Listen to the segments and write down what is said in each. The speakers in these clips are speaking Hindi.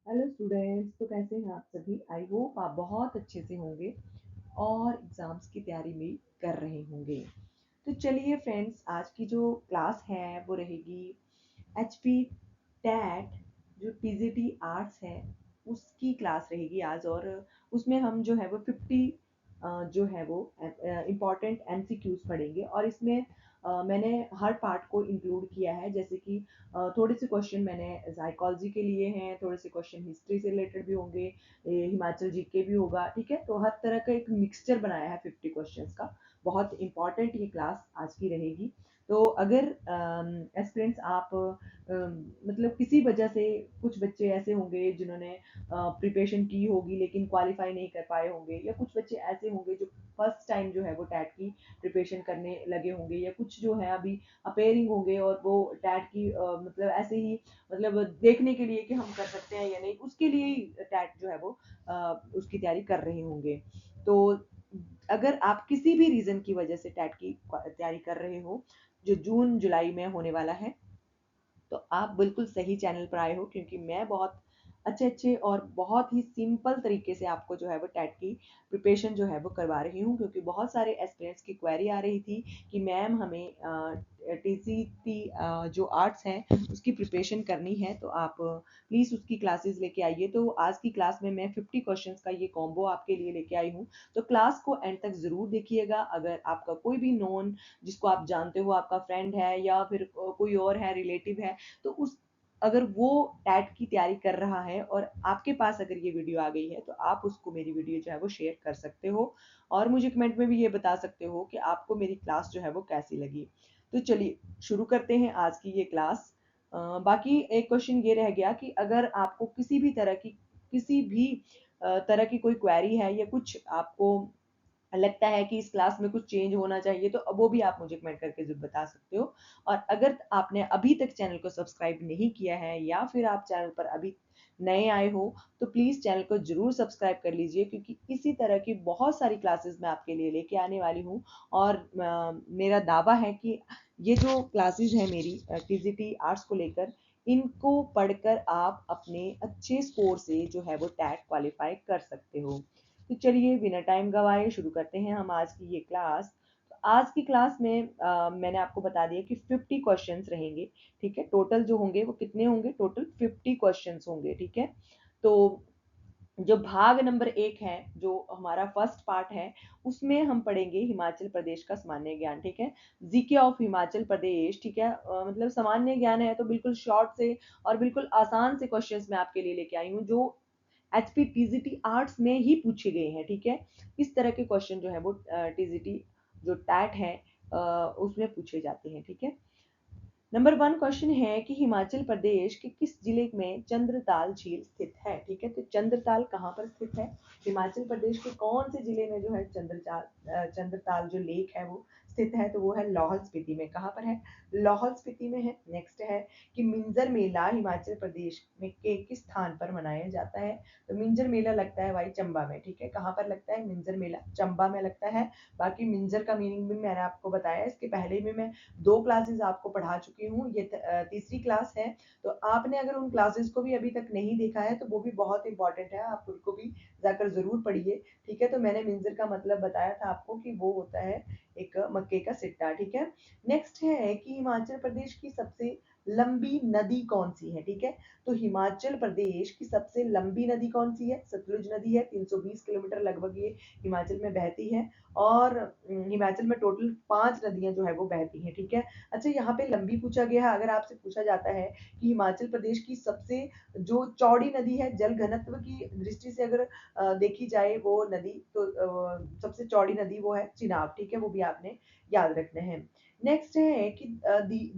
हेलो स्टूडेंट्स, तो कैसे हैं आप सभी। आई होप आप बहुत अच्छे से होंगे और एग्जाम्स की तैयारी भी कर रहे होंगे। तो चलिए फ्रेंड्स, आज की जो क्लास है वो रहेगी एचपी टैट, जो टीजीटी आर्ट्स है उसकी क्लास रहेगी आज। और उसमें हम जो है वो 50 जो है वो इम्पॉर्टेंट एमसीक्यूज पढ़ेंगे। और इसमें मैंने हर पार्ट को इंक्लूड किया है, जैसे कि थोड़े से क्वेश्चन मैंने साइकोलॉजी के लिए हैं, थोड़े से क्वेश्चन हिस्ट्री से रिलेटेड भी होंगे, हिमाचल जीके भी होगा। ठीक है, तो हर तरह का एक मिक्सचर बनाया है 50 क्वेश्चंस का। बहुत इंपॉर्टेंट ये क्लास आज की रहेगी। तो अगर एस्पिरेंट्स आप मतलब किसी वजह से, कुछ बच्चे ऐसे होंगे जिन्होंने प्रिपरेशन की होगी लेकिन क्वालिफाई नहीं कर पाए होंगे, या कुछ बच्चे ऐसे होंगे जो फर्स्ट टाइम जो है वो टैट की प्रिपरेशन करने लगे होंगे, या कुछ जो है अभी अपेयरिंग होंगे और वो टैट की मतलब ऐसे ही मतलब देखने के लिए कि हम कर सकते हैं या नहीं, उसके लिए ही टैट जो है वो उसकी तैयारी कर रहे होंगे। तो अगर आप किसी भी रीजन की वजह से टैट की तैयारी कर रहे हो जो जून जुलाई में होने वाला है, तो आप बिल्कुल सही चैनल पर आए हो, क्योंकि मैं बहुत अच्छे अच्छे और बहुत ही सिंपल तरीके से आपको जो है वो टैट की प्रिपरेशन जो है वो करवा रही हूँ। क्योंकि बहुत सारे एस्पिरेंट्स की क्वेरी आ रही थी कि मैम हमें टीसीटी जो आर्ट्स है उसकी प्रिपरेशन करनी है, तो आप प्लीज़ उसकी क्लासेस लेके आइए। तो आज की क्लास में मैं 50 क्वेश्चंस का ये कॉम्बो आपके लिए लेके आई हूँ। तो क्लास को एंड तक ज़रूर देखिएगा। अगर आपका कोई भी नोन, जिसको आप जानते हो, आपका फ्रेंड है या फिर कोई और है, रिलेटिव है, तो उस अगर वो टैट की तैयारी कर रहा है और आपके पास अगर ये वीडियो आ गई है, तो आप उसको मेरी वीडियो जो है वो शेयर कर सकते हो। और मुझे कमेंट में भी ये बता सकते हो कि आपको मेरी क्लास जो है वो कैसी लगी। तो चलिए शुरू करते हैं आज की ये क्लास। बाकी एक क्वेश्चन ये रह गया कि अगर आपको किसी भी तरह की कोई क्वेरी है, या कुछ आपको लगता है कि इस क्लास में कुछ चेंज होना चाहिए, तो वो भी आप मुझे कमेंट करके जरूर बता सकते हो। और अगर आपने अभी तक चैनल को सब्सक्राइब नहीं किया है, या फिर आप चैनल पर अभी नए आए हो, तो प्लीज़ चैनल को जरूर सब्सक्राइब कर लीजिए, क्योंकि इसी तरह की बहुत सारी क्लासेस मैं आपके लिए लेके आने वाली हूँ। और मेरा दावा है कि ये जो क्लासेस है मेरी टीजीटी आर्ट्स को लेकर, इनको पढ़कर आप अपने अच्छे स्कोर से जो है वो टैट क्वालिफाई कर सकते हो। तो चलिए बिना टाइम गवाए शुरू करते हैं हम आज की ये क्लास। तो आज की क्लास में मैंने आपको बता दिया कि 50 क्वेश्चंस रहेंगे। ठीक है, टोटल जो होंगे वो कितने होंगे, टोटल 50 क्वेश्चंस होंगे। ठीक है, तो जो भाग नंबर 1 है, जो हमारा फर्स्ट पार्ट है, उसमें हम पढ़ेंगे हिमाचल प्रदेश का सामान्य ज्ञान। ठीक है, जीके ऑफ हिमाचल प्रदेश। ठीक है, मतलब सामान्य ज्ञान है, तो बिल्कुल शॉर्ट से और बिल्कुल आसान से क्वेश्चंस मैं आपके लिए लेके आई हूँ, जो एचपी टीजीटी आर्ट्स में ही पूछे गए हैं। ठीक है, इस तरह के क्वेश्चन जो है वो टीजीटी जो टैट है उसमें पूछे जाते हैं। ठीक है, नंबर 1 क्वेश्चन है कि हिमाचल प्रदेश के किस जिले में चंद्रताल झील स्थित है। ठीक है, तो चंद्रताल कहाँ पर स्थित है, हिमाचल प्रदेश के कौन से जिले में जो है चंद्रताल जो लेक है वो स्थित है, तो वो है लाहौल स्पीति में। कहाँ पर है, लाहौल स्पीति में है। नेक्स्ट है कि मिंजर मेला हिमाचल प्रदेश में के किस स्थान पर मनाया जाता है, तो मिंजर मेला लगता है भाई चंबा में। ठीक है, कहाँ पर लगता है, मिंजर मेला चंबा में लगता है। बाकी मिंजर का मीनिंग भी मैंने आपको बताया, इसके पहले भी मैं 2 क्लासेस आपको पढ़ा चुकी हूँ, ये तीसरी क्लास है। तो आपने अगर उन क्लासेस को भी अभी तक नहीं देखा है, तो वो भी बहुत इंपॉर्टेंट है, आप उनको भी जाकर जरूर पढ़िए। ठीक है, तो मैंने मिंजर का मतलब बताया था आपको कि वो होता है एक मक्के का सिट्टा। ठीक है, नेक्स्ट है कि हिमाचल प्रदेश की सबसे लंबी नदी कौन सी है। ठीक है, तो हिमाचल प्रदेश की सबसे लंबी नदी कौन सी है, सतलुज नदी है। 320 किलोमीटर लगभग ये हिमाचल में बहती है। और हिमाचल में टोटल 5 नदियां जो है वो बहती हैं। ठीक है, अच्छा यहाँ पे लंबी पूछा गया है। अगर आपसे पूछा जाता है कि हिमाचल प्रदेश की सबसे जो चौड़ी नदी है, जल घनत्व की दृष्टि से अगर देखी जाए वो नदी, तो सबसे चौड़ी नदी वो है चिनाब। ठीक है, वो भी आपने याद रखना है। नेक्स्ट है कि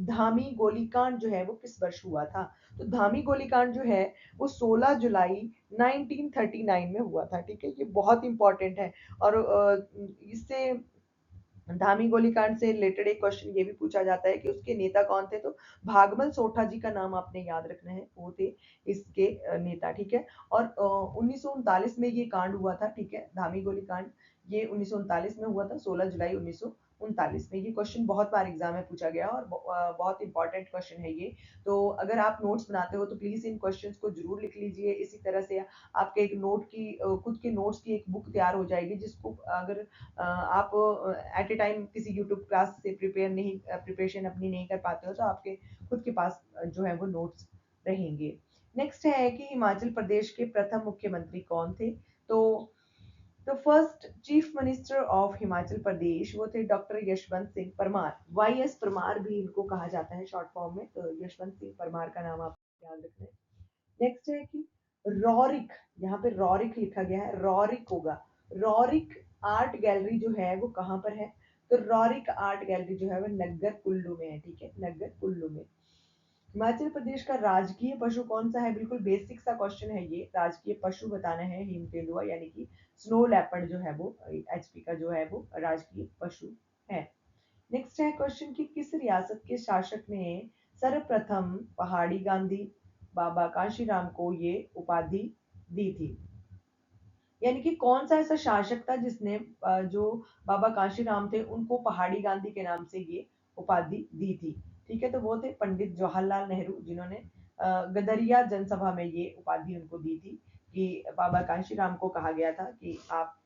धामी गोलीकांड जो है वो किस वर्ष हुआ था, तो धामी गोलीकांड जो है वो 16 जुलाई 1939 में हुआ था। ठीक है, ये बहुत इंपॉर्टेंट है। और इससे धामी गोलीकांड से रिलेटेड एक क्वेश्चन ये भी पूछा जाता है कि उसके नेता कौन थे, तो भागमल सोठा जी का नाम आपने याद रखना है, वो थे इसके नेता। ठीक है, और 1939 में ये कांड हुआ था। ठीक है, धामी गोलीकांड ये 1939 में हुआ था, 16 जुलाई 1939 1939 में। ये क्वेश्चन बहुत बार एग्जाम में पूछा गया और बहुत इंपॉर्टेंट क्वेश्चन है ये। तो अगर आप नोट्स बनाते हो तो प्लीज इन क्वेश्चंस को जरूर लिख लीजिए। इसी तरह से आपके एक नोट की खुद के नोट्स की एक बुक तैयार हो जाएगी, जिसको अगर आप एट ए टाइम किसी यूट्यूब क्लास से प्रिपरेशन अपनी नहीं कर पाते हो तो आपके खुद के पास जो है वो नोट्स रहेंगे। नेक्स्ट है कि हिमाचल प्रदेश के प्रथम मुख्यमंत्री कौन थे। तो first chief minister of Himachal Pradesh वो थे doctor Yashwant Singh Parmar. Y S Parmar भी इनको कहा जाता है शॉर्ट फॉर्म में, तो यशवंत सिंह परमार का नाम आप याद रखना है। नेक्स्ट है कि रॉरिक, यहाँ पे रॉरिक लिखा गया है, रॉरिक होगा। रॉरिक आर्ट गैलरी जो है वो कहाँ पर है। तो रॉरिक आर्ट गैलरी जो है वो नग्गर कुल्लू में है। ठीक है, नग्गर कुल्लू में। हिमाचल प्रदेश का राजकीय पशु कौन सा है। बिल्कुल बेसिक सा क्वेश्चन है ये। राजकीय पशु बताना है हिम तेंदुआ यानी कि स्नो लेपर्ड जो है वो एचपी का जो है वो राजकीय पशु है। नेक्स्ट है क्वेश्चन कि किस रियासत के शासक ने सर्वप्रथम पहाड़ी गांधी बाबा काशीराम को ये उपाधि दी थी। यानी कि कौन सा ऐसा शासक था जिसने जो बाबा काशीराम थे उनको पहाड़ी गांधी के नाम से ये उपाधि दी थी। ठीक है, तो वो थे पंडित जवाहरलाल नेहरू, जिन्होंने गदरिया जनसभा में ये उपाधि उनको दी थी कि बाबा काशीराम को कहा गया था कि आप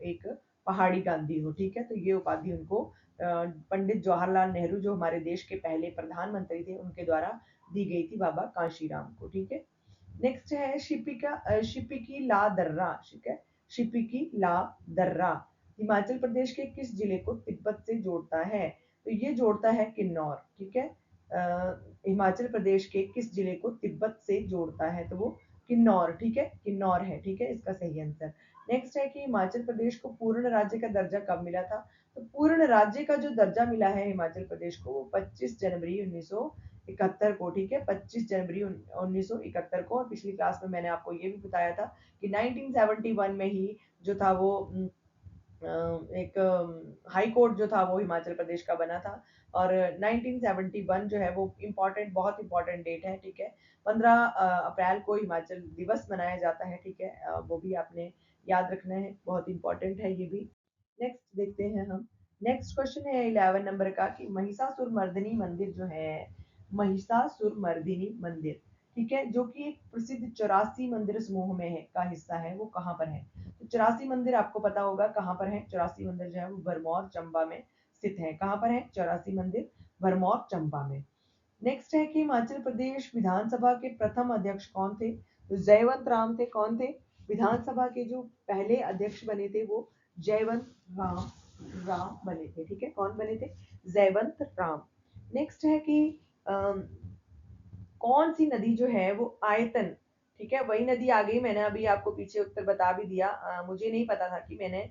एक पहाड़ी गांधी हो। ठीक है, तो ये उपाधि उनको पंडित जवाहरलाल नेहरू जो हमारे देश के पहले प्रधानमंत्री थे उनके द्वारा दी गई थी बाबा काशीराम को। ठीक है, नेक्स्ट है शिपिकी ला दर्रा। ठीक है, शिपिकी ला दर्रा हिमाचल प्रदेश के किस जिले को तिब्बत से जोड़ता है। तो ये जोड़ता है किन्नौर। ठीक है, हिमाचल प्रदेश के किस जिले को तिब्बत से जोड़ता है, तो वो किन्नौर। ठीक है, किन्नौर है। ठीक है, इसका सही आंसर। नेक्स्ट है कि हिमाचल प्रदेश को पूर्ण राज्य का दर्जा कब मिला था। तो पूर्ण राज्य का जो दर्जा मिला है हिमाचल प्रदेश को वो 25 जनवरी 1971 को। ठीक है, 25 जनवरी 1971 को। और पिछली क्लास में मैंने आपको ये भी बताया था कि 1971 में ही जो था वो एक हाई कोर्ट जो था वो हिमाचल प्रदेश का बना था। और 1971 जो है वो इम्पोर्टेंट, बहुत इम्पोर्टेंट डेट है। ठीक है, 15 अप्रैल को हिमाचल दिवस मनाया जाता है। ठीक है, वो भी आपने याद रखना है, बहुत इम्पोर्टेंट है ये भी। नेक्स्ट देखते हैं हम। नेक्स्ट क्वेश्चन है 11 नंबर का कि महिषासुर मर्दिनी मंदिर जो है, महिषासुर मर्दिनी मंदिर, ठीक है, जो कि एक प्रसिद्ध 84 मंदिर समूह में है का हिस्सा है, वो कहाँ पर है। तो 84 मंदिर आपको पता होगा कहाँ पर है। 84 मंदिर जो है वो भरमौर चंबा में स्थित है। कहाँ पर है 84 मंदिर, भरमौर चंबा में। नेक्स्ट है कि हिमाचल प्रदेश विधानसभा के प्रथम अध्यक्ष कौन थे। तो जयवंत राम थे। कौन थे, विधानसभा के जो पहले अध्यक्ष बने थे वो जयवंत राम राम बने थे। ठीक है, कौन बने थे, जयवंत राम। नेक्स्ट है कि कौन सी नदी जो है वो आयतन, ठीक है, वही नदी आ गई। मैंने अभी आपको पीछे उत्तर बता भी दिया। मुझे नहीं पता था कि मैंने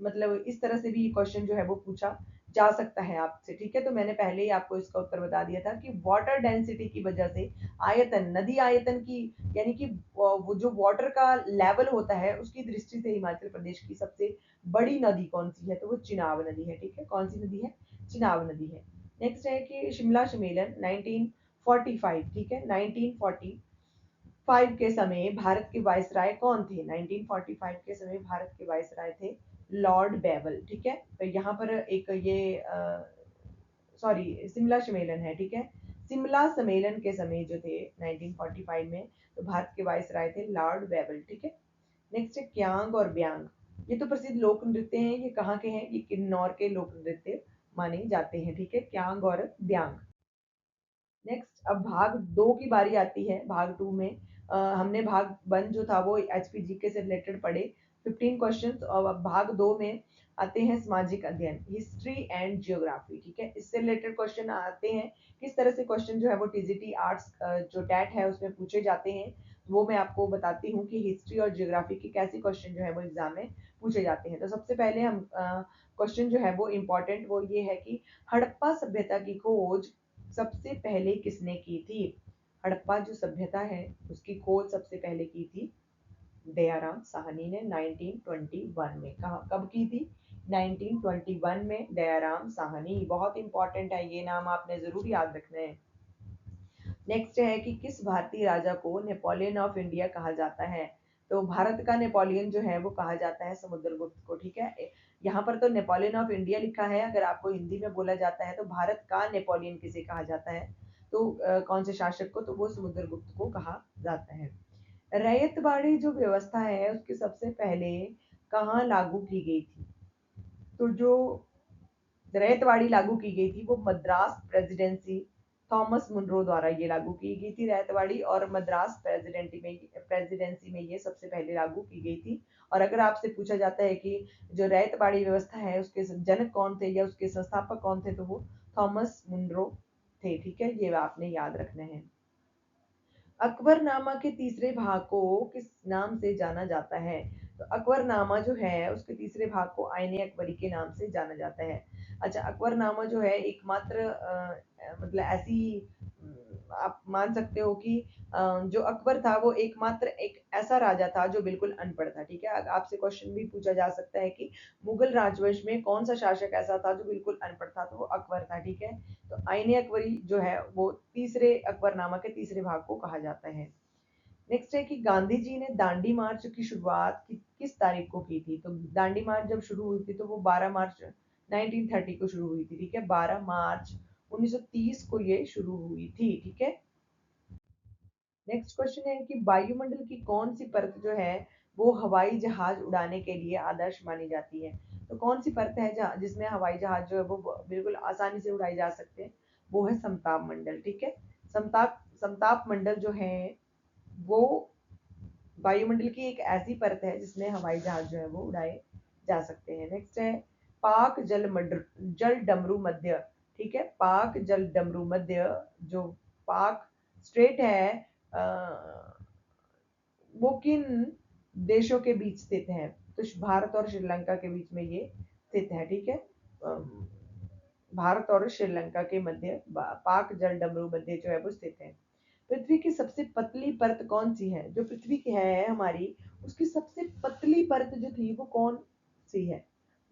मतलब इस तरह से भी क्वेश्चन जो है वो पूछा जा सकता है आपसे। ठीक है, तो मैंने पहले ही आपको इसका उत्तर बता दिया था कि वाटर डेंसिटी की वजह से आयतन, नदी आयतन की, यानी कि वो जो वाटर का लेवल होता है उसकी दृष्टि से हिमाचल प्रदेश की सबसे बड़ी नदी कौन सी है, तो वो चिनाब नदी है। ठीक है, कौन सी नदी है, चिनाब नदी है। नेक्स्ट है कि शिमला सम्मेलन 1945, ठीक है, 1945 के समय भारत के वायसराय कौन थे। 1945 के समय भारत के वायसराय थे लॉर्ड बेवल। ठीक है, तो यहाँ पर एक ये सॉरी शिमला सम्मेलन है। ठीक है, शिमला सम्मेलन के समय जो थे 1945 में, तो भारत के वायसराय थे लॉर्ड बेवल। ठीक है, नेक्स्ट है क्यांग और ब्यांग। ये तो प्रसिद्ध लोक नृत्य हैं। ये कहाँ के हैं, ये किन्नौर के लोक नृत्य माने जाते हैं। ठीक है, क्यांग और ब्यांग। नेक्स्ट अब भाग 2 की बारी आती है। भाग 2 में हमने भाग 1 जो था वो एचपीजीके से रिलेटेड पढ़े 15 क्वेश्चंस, और अब भाग 2 में आते हैं सामाजिक अध्ययन, हिस्ट्री एंड जियोग्राफी। ठीक है, इससे रिलेटेड क्वेश्चन आते हैं। किस तरह से क्वेश्चन जो है वो टीजीटी आर्ट्स जो टैट है उसमें पूछे जाते हैं, वो मैं आपको बताती हूँ कि हिस्ट्री और जियोग्राफी के कैसे क्वेश्चन जो है वो एग्जाम में पूछे जाते हैं। तो सबसे पहले हम क्वेश्चन जो है वो इम्पोर्टेंट वो ये है कि हड़प्पा सभ्यता की खोज सबसे पहले किसने की थी। हड़प्पा जो सभ्यता है उसकी खोज सबसे पहले की थी दयाराम साहनी ने 1921 में। कहा कब की थी, 1921 में दयाराम साहनी। बहुत इंपॉर्टेंट है, ये नाम आपने जरूर याद रखना है। नेक्स्ट है कि किस भारतीय राजा को नेपोलियन ऑफ इंडिया कहा जाता है। तो भारत का नेपोलियन जो है वो कहा जाता है समुद्रगुप्त को। ठीक है, यहाँ पर तो नेपोलियन ऑफ इंडिया लिखा है, अगर आपको हिंदी में बोला जाता है तो भारत का नेपोलियन किसे कहा जाता है, तो कौन से शासक को, तो वो समुद्रगुप्त को कहा जाता है। रैयतवाड़ी जो व्यवस्था है उसके सबसे पहले कहाँ लागू की गई थी, तो जो रैयतवाड़ी लागू की गई थी वो मद्रास प्रेसिडेंसी, थॉमस मुनरो द्वारा ये लागू की गई थी रैयतवाड़ी, और मद्रास प्रेसिडेंसी में ये सबसे पहले लागू की गई थी। और अगर आपसे पूछा जाता है कि जो रैयतवाड़ी व्यवस्था है उसके जनक कौन थे या उसके संस्थापक कौन थे, तो वो थॉमस मुनरो थे। ठीक है, ये आपने याद रखना है। अकबरनामा के तीसरे भाग को किस नाम से जाना जाता है, तो अकबरनामा जो है उसके तीसरे भाग को आईने अकबरी के नाम से जाना जाता है। अच्छा, अकबरनामा जो है एकमात्र मतलब ऐसी आप मान सकते हो कि जो अकबर था वो एकमात्र एक ऐसा राजा था जो बिल्कुल अनपढ़ था। ठीक है, आपसे क्वेश्चन भी पूछा जा सकता है कि मुगल राजवंश में कौन सा शासक ऐसा था जो बिल्कुल अनपढ़ था, तो वो अकबर था। ठीक है, तो आईने अकबरी जो है वो तीसरे अकबरनामा के तीसरे भाग को कहा जाता है। नेक्स्ट है कि गांधी जी ने दांडी मार्च की शुरुआत किस तारीख को की थी, तो दांडी मार्च जब शुरू हुई थी तो वो 12 मार्च 1930 को शुरू हुई थी। ठीक है, 12 मार्च 1930 को ये शुरू हुई थी। ठीक है, नेक्स्ट क्वेश्चन है कि वायुमंडल की कौन सी परत जो है वो हवाई जहाज उड़ाने के लिए आदर्श मानी जाती है, तो कौन सी परत है जहाँ जिसमें हवाई जहाज जो है वो बिल्कुल आसानी से उड़ाई जा सकते हैं, वो है समताप मंडल। ठीक है, समताप समताप मंडल जो है वो वायुमंडल की एक ऐसी परत है जिसमें हवाई जहाज जो है वो उड़ाए जा सकते हैं। नेक्स्ट है पाक जल डमरू मध्य। ठीक है, पाक जल डमरू मध्य जो पाक स्ट्रेट है, वो किन देशों के बीच स्थित है, तो भारत और श्रीलंका के बीच में ये स्थित है। ठीक है, भारत और श्रीलंका के मध्य पाक जल डमरू मध्य जो है वो स्थित है। पृथ्वी की सबसे पतली परत कौन सी है, जो पृथ्वी की है हमारी उसकी सबसे पतली परत जो थी वो कौन सी है,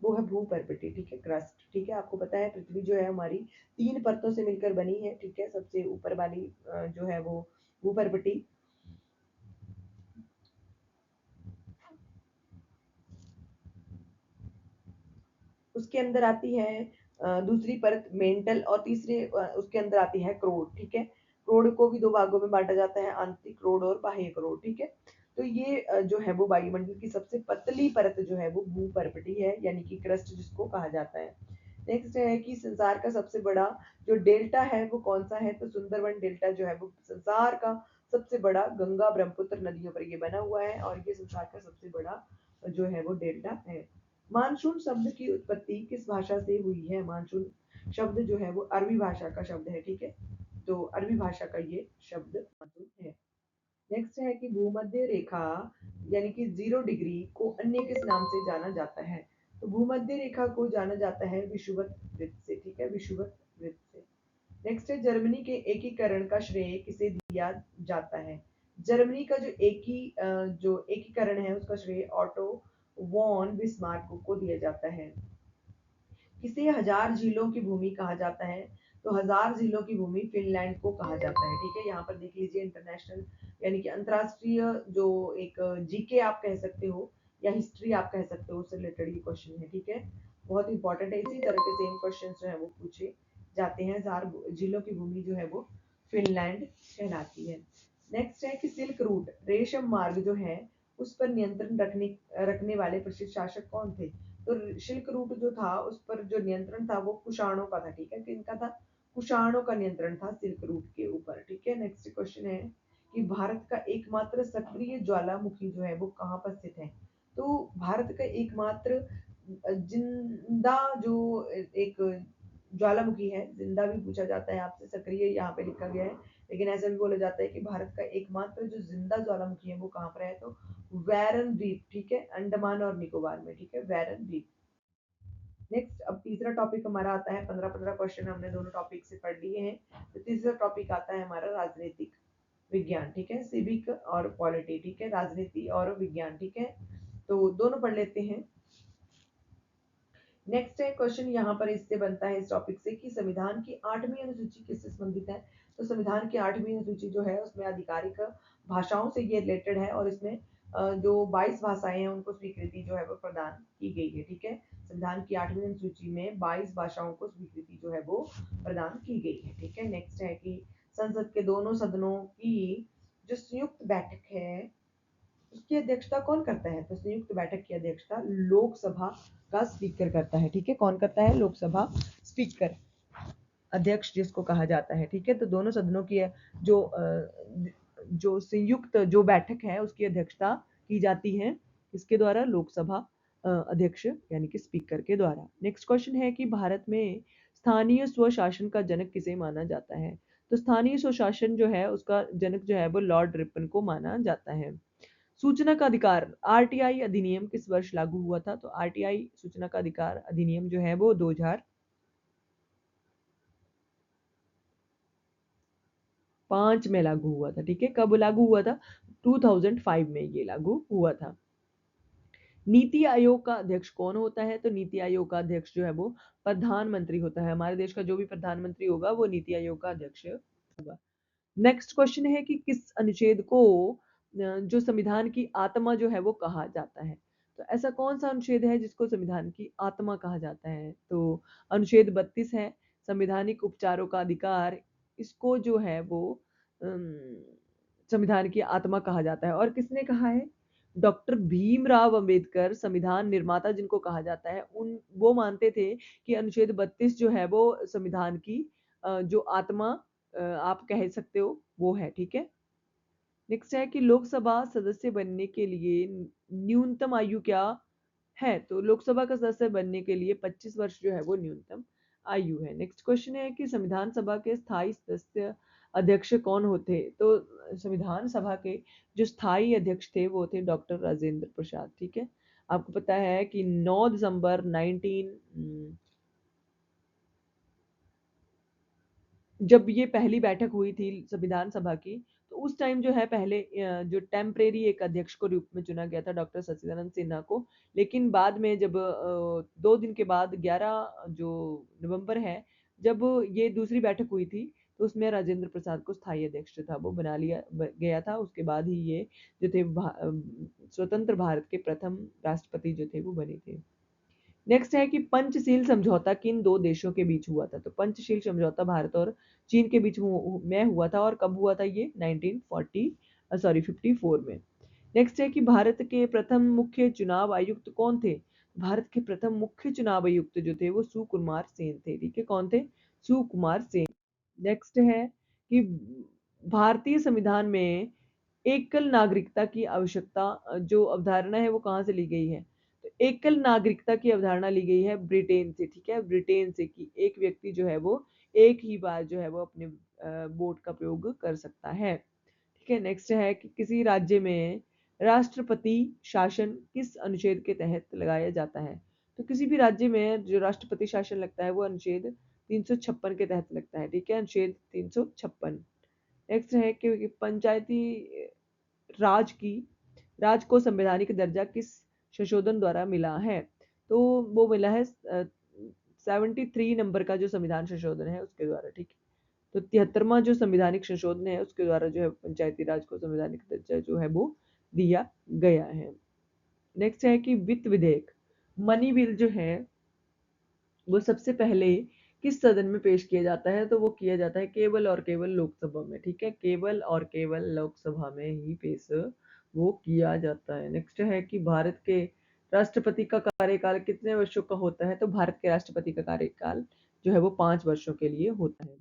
वो है भूपर्वती। ठीक है, क्रस्ट। ठीक है, आपको पता है पृथ्वी जो है हमारी 3 परतों से मिलकर बनी है। ठीक है, सबसे ऊपर वाली जो है वो भूपर्वती, उसके अंदर आती है दूसरी परत मेंटल, और तीसरे उसके अंदर आती है क्रोड। ठीक है, क्रोड को भी 2 भागों में बांटा जाता है, आंतरिक क्रोड और बाह्य क्रोड। ठीक है, तो ये जो है वो वायुमंडल की सबसे पतली परत जो है वो भूपर्वती है, यानी कि क्रस्ट जिसको कहा जाता है। नेक्स्ट है कि संसार का सबसे बड़ा जो डेल्टा है वो कौन सा है, तो सुंदरवन डेल्टा जो है वो संसार का सबसे बड़ा गंगा ब्रह्मपुत्र नदियों पर ये बना हुआ है, और ये संसार का सबसे बड़ा जो है वो डेल्टा है। मानसून शब्द की उत्पत्ति किस भाषा से हुई है, मानसून शब्द जो है वो अरबी भाषा का शब्द है। ठीक है, तो अरबी भाषा का ये शब्द मानसून है। नेक्स्ट है कि भूमध्य रेखा यानी कि 0 डिग्री को अन्य किस नाम से जाना जाता है, तो भूमध्य रेखा को जाना जाता है विषुवत वृत्त से। ठीक है, विषुवत वृत्त से। नेक्स्ट है जर्मनी के एकीकरण का श्रेय किसे दिया जाता है, जर्मनी का जो एकीकरण है उसका श्रेय ऑटो वॉन बिस्मार्क को दिया जाता है। किसे हजार झीलों की भूमि कहा जाता है, तो हजार झीलों की भूमि फिनलैंड को कहा जाता है। ठीक है, यहाँ पर देख लीजिए इंटरनेशनल यानी कि अंतरराष्ट्रीय जो एक जीके आप कह सकते हो या हिस्ट्री आप कह सकते हो, उससे रिलेटेड ये क्वेश्चन है। ठीक है, बहुत इंपॉर्टेंट है, इसी तरह के सेम क्वेश्चन जो है वो पूछे जाते हैं। हजार झीलों की भूमि जो है वो फिनलैंड कहलाती है। नेक्स्ट है कि सिल्क रूट रेशम मार्ग जो है उस पर नियंत्रण रखने वाले प्रसिद्ध शासक कौन थे, तो सिल्क रूट जो था उस पर जो नियंत्रण था वो कुषाणों का था। ठीक है, किनका था, कुषाणों का नियंत्रण था सिल्क रूट के ऊपर। ठीक है, नेक्स्ट क्वेश्चन है कि भारत का एकमात्र सक्रिय ज्वालामुखी जो है वो कहाँ पर स्थित है, तो भारत का एकमात्र जिंदा जो एक ज्वालामुखी है, जिंदा भी पूछा जाता है आपसे, सक्रिय यहाँ पे लिखा गया है, लेकिन ऐसा भी बोला जाता है कि भारत का एकमात्र जो जिंदा ज्वालामुखी है वो कहाँ पर है, तो वैरन द्वीप। ठीक है, अंडमान और निकोबार में। ठीक है, वैरन द्वीप। नेक्स्ट अब तीसरा टॉपिक हमारा आता है, 15 क्वेश्चन हमने दोनों टॉपिक से पढ़ लिए हैं, तो तीसरा टॉपिक आता है हमारा राजनीतिक विज्ञान। ठीक है, सिविक और पॉलिटी। ठीक है, राजनीति और विज्ञान। ठीक है, तो दोनों पढ़ लेते हैं। नेक्स्ट है क्वेश्चन यहाँ पर इससे बनता है इस टॉपिक से कि संविधान की 8वीं अनुसूची किससे संबंधित है, तो संविधान की 8वीं अनुसूची जो है उसमें आधिकारिक भाषाओं से ये रिलेटेड है, और इसमें जो 22 भाषाएं हैं उनको स्वीकृति जो है वो प्रदान की गई है। ठीक है, संविधान की 8वीं अनुसूची में 22 भाषाओं को स्वीकृति जो है वो प्रदान की गई है। ठीक है, नेक्स्ट है कि संसद के दोनों सदनों की जो संयुक्त बैठक है उसकी अध्यक्षता कौन करता है? तो संयुक्त बैठक की अध्यक्षता लोकसभा का स्पीकर करता है। ठीक है, कौन करता है? लोकसभा स्पीकर, अध्यक्ष जिसको कहा जाता है। ठीक है, तो दोनों सदनों की जो संयुक्त जो बैठक है उसकी अध्यक्षता की जाती है इसके द्वारा, लोकसभा अध्यक्ष यानी कि स्पीकर के द्वारा। नेक्स्ट क्वेश्चन है कि भारत में स्थानीय स्वशासन का जनक किसे माना जाता है? तो स्थानीय स्वशासन जो है उसका जनक जो है वो लॉर्ड रिपन को माना जाता है। सूचना का अधिकार आरटीआई अधिनियम किस वर्ष लागू हुआ था? तो आरटीआई सूचना का अधिकार अधिनियम जो है वो 2005 में लागू हुआ था। ठीक है, कब लागू हुआ था? 2005 में ये लागू हुआ था। नीति आयोग का अध्यक्ष कौन होता है? तो नीति आयोग का अध्यक्ष जो है वो प्रधानमंत्री होता है। हमारे देश का जो भी प्रधानमंत्री होगा वो नीति आयोग का अध्यक्ष होगा। नेक्स्ट क्वेश्चन है कि किस अनुच्छेद को जो संविधान की आत्मा जो है वो कहा जाता है? तो ऐसा कौन सा अनुच्छेद है जिसको संविधान की आत्मा कहा जाता है? तो अनुच्छेद 32 है, संवैधानिक उपचारों का अधिकार, इसको जो है वो संविधान की आत्मा कहा जाता है। और किसने कहा है? डॉक्टर भीमराव अंबेडकर, संविधान निर्माता जिनको कहा जाता है, उन वो मानते थे कि अनुच्छेद 32 जो है वो संविधान की जो आत्मा आप कह सकते हो वो है। ठीक है, नेक्स्ट है कि लोकसभा सदस्य बनने के लिए न्यूनतम आयु क्या है? तो लोकसभा का सदस्य बनने के लिए 25 वर्ष जो है वो न्यूनतम आयु है। नेक्स्ट क्वेश्चन है कि संविधान सभा के स्थायी सदस्य अध्यक्ष कौन होते? तो संविधान सभा के जो स्थायी अध्यक्ष थे वो थे डॉक्टर राजेंद्र प्रसाद। ठीक है, आपको पता है कि 9 दिसंबर 19 जब ये पहली बैठक हुई थी संविधान सभा की, तो उस टाइम जो है पहले जो टेम्परेरी एक अध्यक्ष को रूप में चुना गया था डॉक्टर सच्चिदानंद सिन्हा को। लेकिन बाद में जब 2 दिन के बाद 11 जो नवंबर है, जब ये दूसरी बैठक हुई थी, तो उसमें राजेंद्र प्रसाद को स्थायी अध्यक्ष जो था वो बना लिया गया था। उसके बाद ही ये जो थे स्वतंत्र भारत के प्रथम राष्ट्रपति जो थे वो बने थे। नेक्स्ट है कि पंचशील समझौता किन दो देशों के बीच हुआ था? तो पंचशील समझौता भारत और चीन के बीच में हुआ था। और कब हुआ था ये? 54 में। नेक्स्ट है कि भारत के प्रथम मुख्य चुनाव आयुक्त कौन थे? भारत के प्रथम मुख्य चुनाव आयुक्त जो थे वो सुकुमार सेन थे। ठीक है, कौन थे? सुकुमार सेन। नेक्स्ट है कि भारतीय संविधान में एकल नागरिकता की आवश्यकता जो अवधारणा है वो कहाँ से ली गई है? तो एकल नागरिकता की अवधारणा ली गई है ब्रिटेन से। ठीक है, ब्रिटेन से कि एक व्यक्ति जो है वो एक ही बार जो है वो अपने वोट का प्रयोग कर सकता है। ठीक है, नेक्स्ट है कि किसी राज्य में राष्ट्रपति शासन किस अनुच्छेद के तहत लगाया जाता है? तो किसी भी राज्य में जो राष्ट्रपति शासन लगता है वो अनुच्छेद 356 के तहत लगता है। ठीक है, अनुच्छेद 356। नेक्स्ट है कि पंचायती राज को संवैधानिक दर्जा किस संशोधन द्वारा मिला है? तो वो मिला है 73 नंबर का जो संविधान संशोधन है उसके द्वारा। ठीक है, तो 73वां जो संवैधानिक संशोधन है उसके द्वारा जो है पंचायती राज को संवैधानिक दर्जा जो है वो दिया गया है। नेक्स्ट है कि वित्त विधेयक मनी बिल जो है वो सबसे पहले किस सदन में पेश किया जाता है? तो वो किया जाता है केवल और केवल लोकसभा में। ठीक है, केवल और केवल लोकसभा में ही पेश वो किया जाता है। नेक्स्ट है कि भारत के राष्ट्रपति का कार्यकाल कितने वर्षों का होता है? तो भारत के राष्ट्रपति का कार्यकाल जो है वो 5 वर्षों के लिए होता है।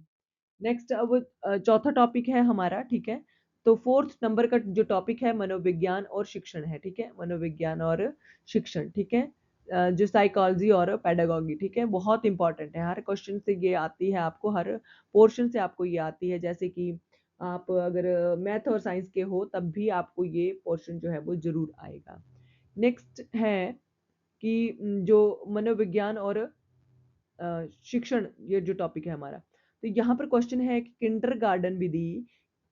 नेक्स्ट अब चौथा टॉपिक है हमारा। ठीक है, तो फोर्थ नंबर का जो टॉपिक है मनोविज्ञान और शिक्षण है। ठीक है, मनोविज्ञान और शिक्षण। ठीक है, जो साइकोलॉजी और पेडागोगी। ठीक है, बहुत इंपॉर्टेंट है, हर क्वेश्चन से ये आती है आपको, हर पोर्शन से आपको ये आती है। जैसे कि आप अगर मैथ और साइंस के हो तब भी आपको ये पोर्शन जो है वो जरूर आएगा। नेक्स्ट है कि जो मनोविज्ञान और शिक्षण, ये जो टॉपिक है हमारा, तो यहाँ पर क्वेश्चन है कि किंडरगार्टन विधि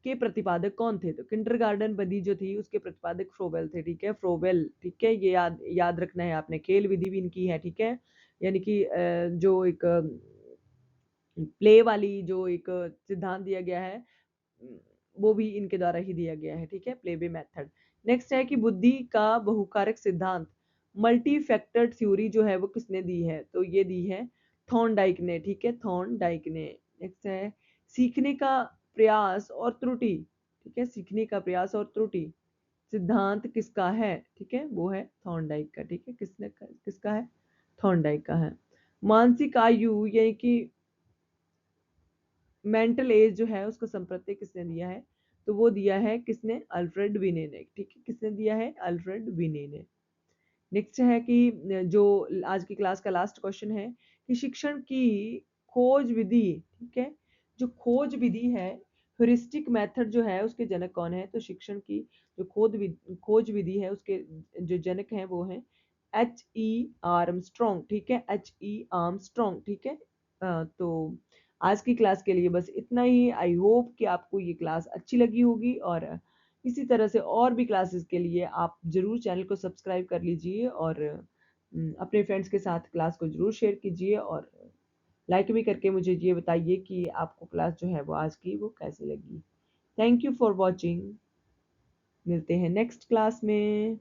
के प्रतिपादक कौन थे? तो किंडरगार्टन विधि जो थी उसके प्रतिपादक फ्रोवेल थे। ठीक है, फ्रोवेल। ठीक है, ये याद रखना है आपने। खेल विधि भी इनकी है। ठीक है, यानी कि जो एक प्ले वाली जो एक सिद्धांत दिया गया है वो भी इनके द्वारा ही दिया गया है। ठीक है, प्ले वे मेथड। नेक्स्ट है कि बुद्धि का बहुकारक सिद्धांत मल्टी फैक्टर थ्योरी जो है वो किसने दी है, तो ये दी है थॉर्नडाइक ने, ठीक है, थॉर्नडाइक ने। नेक्स्ट है सीखने का प्रयास और त्रुटि, ठीक है, सीखने का प्रयास और त्रुटि सिद्धांत किसका है, ठीक है, वो है थॉर्नडाइक का, ठीक है, किसका है, थॉर्नडाइक का है। मानसिक आयु यानी कि मेंटल एज जो है उसका संप्रत्यय किसने दिया है, तो वो दिया है किसने, अल्फ्रेड विने ने, ठीक है, किसने दिया है, अल्फ्रेड विने ने। नेक्स्ट है कि जो आज की क्लास का लास्ट क्वेश्चन है कि शिक्षण की खोज विधि, ठीक है, जो खोज विधि है, ह्यूरिस्टिक मेथड जो है उसके जनक कौन है, तो शिक्षण की जो खोज विधि है उसके जो जनक हैं वो हैं H.E. आर्मस्ट्रॉन्ग, ठीक है, H.E. आर्मस्ट्रॉन्ग, ठीक है। तो आज की क्लास के लिए बस इतना ही। आई होप कि आपको ये क्लास अच्छी लगी होगी, और इसी तरह से और भी क्लासेस के लिए आप ज़रूर चैनल को सब्सक्राइब कर लीजिए, और अपने फ्रेंड्स के साथ क्लास को ज़रूर शेयर कीजिए, और लाइक भी करके मुझे ये बताइए कि आपको क्लास जो है वो आज की वो कैसी लगी। Thank you for watching. मिलते हैं नेक्स्ट क्लास में।